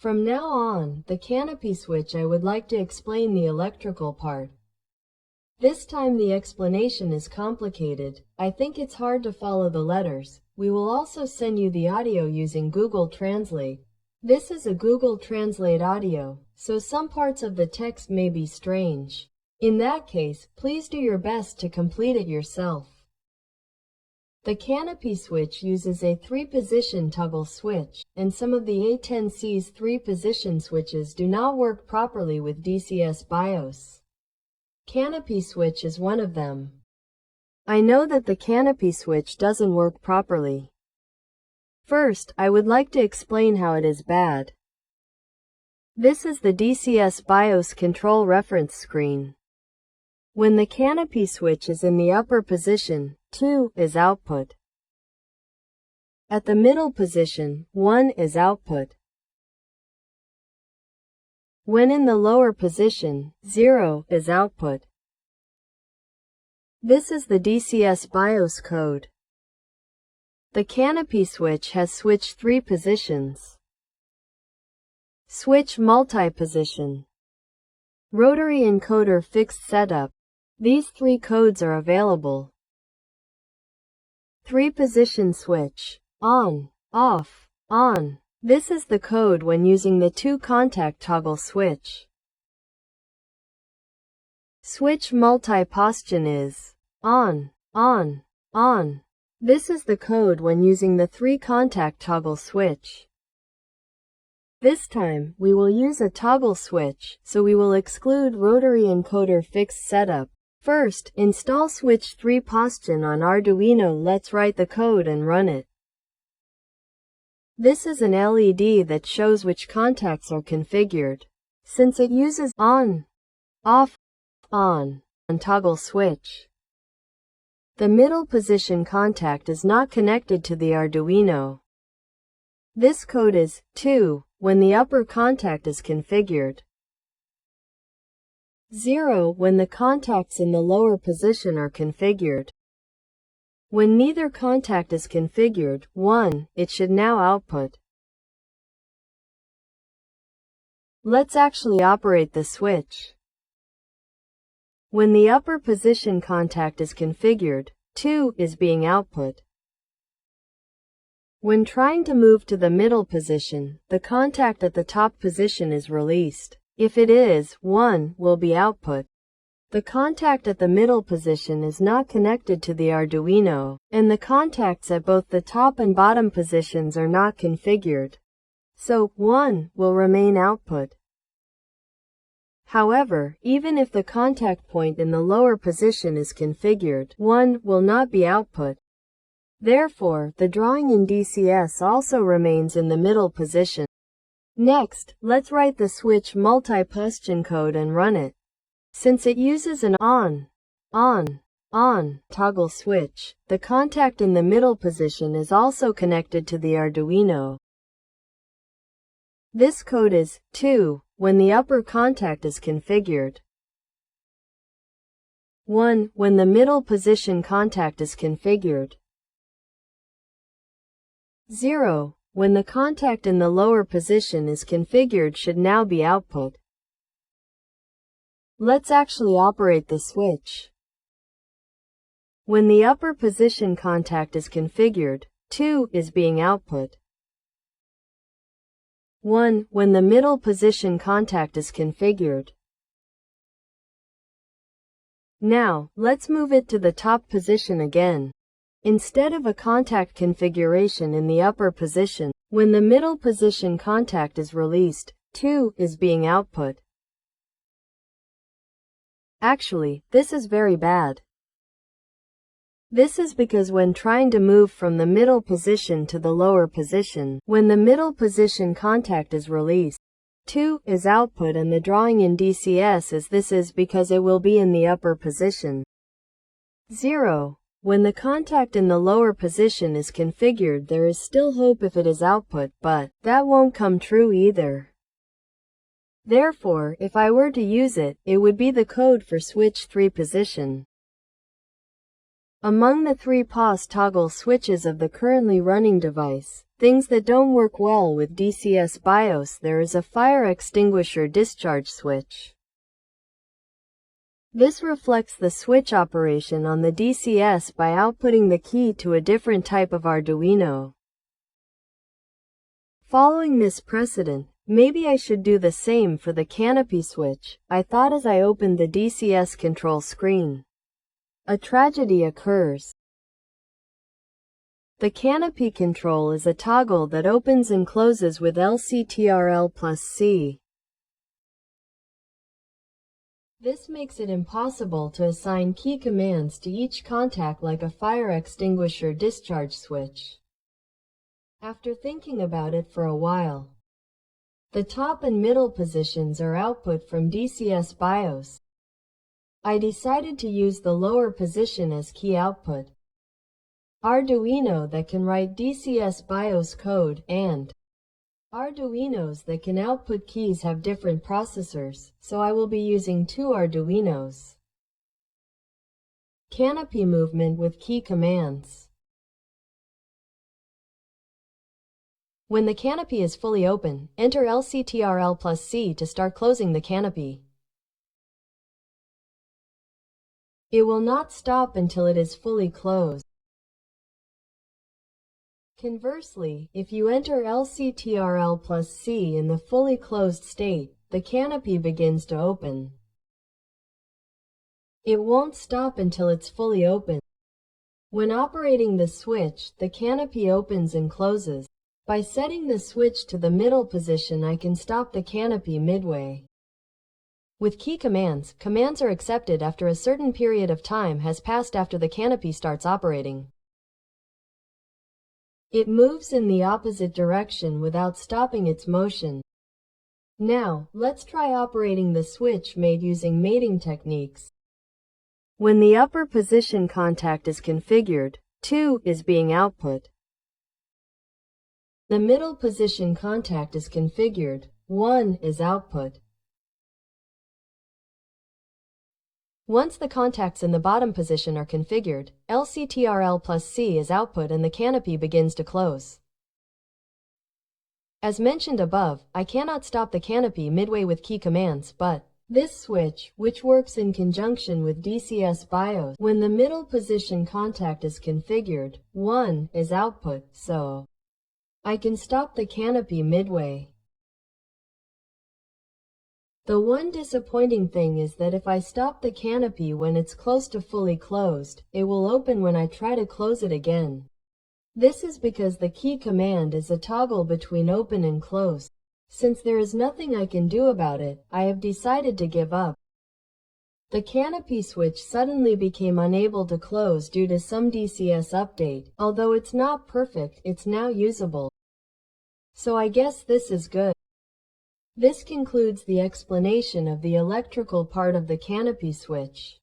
From now on, the canopy switch, I would like to explain the electrical part. This time the explanation is complicated. I think it's hard to follow the letters. We will also send you the audio using Google Translate. This is a Google Translate audio, so some parts of the text may be strange. In that case, please do your best to complete it yourself. The canopy switch uses a 3-position toggle switch, and some of the A-10C's 3-position switches do not work properly with DCS BIOS. Canopy switch is one of them. I know that the canopy switch doesn't work properly. First, I would like to explain how it is bad. This is the DCS BIOS control reference screen. When the canopy switch is in the upper position, 2 is output. At the middle position, 1 is output. When in the lower position, 0 is output. This is the DCS BIOS code. The canopy switch has switch 3 positions. Switch multi-position. Rotary encoder fixed setup. These 3 codes are available. 3-position switch. On, off, on. This is the code when using the 2-contact toggle switch. Switch multi-position is on, on, on. This is the code when using the 3-contact toggle switch. This time, we will use a toggle switch, so we will exclude rotary encoder fixed setup. First, install switch 3-position on Arduino. Let's write the code and run it. This is an LED that shows which contacts are configured. Since it uses on, off, on toggle switch, the middle position contact is not connected to the Arduino. This code is 2 when the upper contact is configured. 0 when the contacts in the lower position are configured. When neither contact is configured, 1, it should now output. Let's actually operate the switch. When the upper position contact is configured, 2 is being output. When trying to move to the middle position, the contact at the top position is released. If it is, 1 will be output. The contact at the middle position is not connected to the Arduino, and the contacts at both the top and bottom positions are not configured. So, 1 will remain output. However, even if the contact point in the lower position is configured, 1 will not be output. Therefore, the drawing in DCS also remains in the middle position. Next, let's write the switch multi-position code and run it. Since it uses an on toggle switch, the contact in the middle position is also connected to the Arduino. This code is 2 when the upper contact is configured. 1 when the middle position contact is configured. 0 when the contact in the lower position is configured should now be output. Let's actually operate the switch. When the upper position contact is configured, 2 is being output. 1 when the middle position contact is configured. Now, let's move it to the top position again. Instead of a contact configuration in the upper position, when the middle position contact is released, 2 is being output. Actually, this is very bad. This is because when trying to move from the middle position to the lower position, when the middle position contact is released, 2 is output, and the drawing in DCS is this is because it will be in the upper position. 0 when the contact in the lower position is configured, there is still hope if it is output, but that won't come true either. Therefore, if I were to use it, it would be the code for switch 3 position. Among the 3-pos toggle switches of the currently running device, Things that don't work well with DCS BIOS. There is a fire extinguisher discharge switch. This reflects the switch operation on the DCS by outputting the key to a different type of Arduino. Following this precedent, maybe I should do the same for the Canopy switch, I thought as I opened the DCS control screen. A tragedy occurs. The Canopy Control is a toggle that opens and closes with LCTRL+C. This makes it impossible to assign key commands to each contact like a fire extinguisher discharge switch. After thinking about it for a while, the top and middle positions are output from DCS BIOS. I decided to use the lower position as key output. Arduino that can write DCS BIOS code and Arduinos that can output keys have different processors, so I will be using two Arduinos. Canopy movement with key commands. When the canopy is fully open, enter LCTRL+C to start closing the canopy. It will not stop until it is fully closed. Conversely, if you enter LCTRL+C in the fully closed state, the canopy begins to open. It won't stop until it's fully open. When operating the switch, the canopy opens and closes. By setting the switch to the middle position, I can stop the canopy midway. With key commands, commands are accepted after a certain period of time has passed after the canopy starts operating. It moves in the opposite direction without stopping its motion. Now, let's try operating the switch made using mating techniques. When the upper position contact is configured, 2 is being output. The middle position contact is configured, 1 is output. Once the contacts in the bottom position are configured, LCTRL+C is output and the canopy begins to close. As mentioned above, I cannot stop the canopy midway with key commands, but this switch, which works in conjunction with DCS BIOS, when the middle position contact is configured, 1 is output, so I can stop the canopy midway. The one disappointing thing is that if I stop the canopy when it's close to fully closed, it will open when I try to close it again. This is because the key command is a toggle between open and close. Since there is nothing I can do about it, I have decided to give up. The canopy switch suddenly became unable to close due to some DCS update. Although it's not perfect, it's now usable. So I guess this is good. This concludes the explanation of the electrical part of the canopy switch.